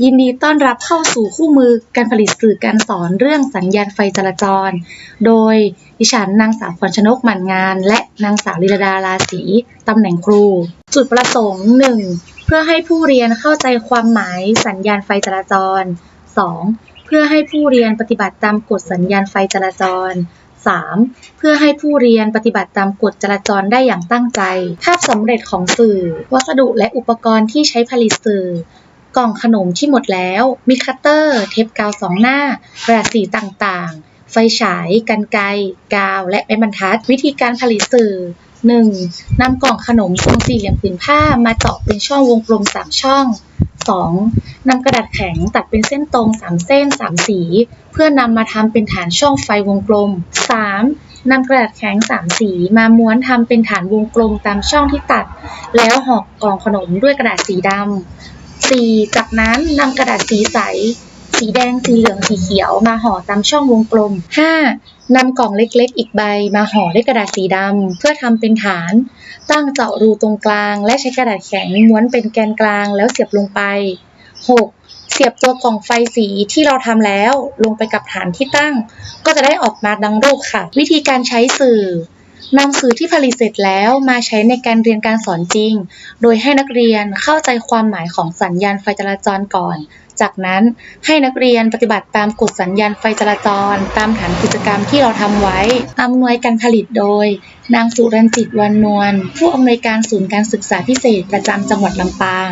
ยินดีต้อนรับเข้าสู่คู่มือการผลิตสื่อการสอนเรื่องสัญญาณไฟจราจรโดยดิฉันนางสาวพรชนกหมั่นงานและนางสาวลีลดาราศีตำแหน่งครูจุดประสงค์ 1. เพื่อให้ผู้เรียนเข้าใจความหมายสัญญาณไฟจราจร 2. เพื่อให้ผู้เรียนปฏิบัติตามกฎสัญญาณไฟจราจร 3. เพื่อให้ผู้เรียนปฏิบัติตามกฎจราจรได้อย่างตั้งใจภาพสำเร็จของสื่อวัสดุและอุปกรณ์ที่ใช้ผลิตสื่อกล่องขนมที่หมดแล้วมีคัตเตอร์เทปกาว2 หน้ากระดาษสีต่างๆไฟฉายกรรไกรกาวและไม้บรรทัดวิธีการผลิตสื่อ 1. นำกล่องขนมทรงสี่เหลี่ยมผืนผ้ามาเจาะเป็นช่องวงกลม3 ช่อง 2. นำกระดาษแข็งตัดเป็นเส้นตรง3 เส้น3 สีเพื่อนำมาทำเป็นฐานช่องไฟวงกลม 3. นำกระดาษแข็ง3 สีมาม้วนทำเป็นฐานวงกลมตามช่องที่ตัดแล้วห่อกล่องขนมด้วยกระดาษสีดำ 4. จากนั้นนำกระดาษสีใสสีแดงสีเหลืองสีเขียวมาห่อตามช่องวงกลม 5. นำกล่องเล็กๆอีกใบมาห่อด้วยกระดาษสีดำเพื่อทำเป็นฐานตั้งเจาะรูตรงกลางและใช้กระดาษแข็งม้วนเป็นแกนกลางแล้วเสียบลงไป 6. เสียบตัวกล่องไฟสีที่เราทำแล้วลงไปกับฐานที่ตั้งก็จะได้ออกมาดังรูปค่ะวิธีการใช้สื่อนำสื่อที่ผลิตเสร็จแล้วมาใช้ในการเรียนการสอนจริงโดยให้นักเรียนเข้าใจความหมายของสัญญาณไฟจราจรก่อนจากนั้นให้นักเรียนปฏิบัติตามกฎสัญญาณไฟจราจรตามฐานกิจกรรมที่เราทำไว้อำนวยการผลิตโดยนางสุรัญจิต วรรณนวลผู้อำนวยการศูนย์การศึกษาพิเศษประจำจังหวัดลำปาง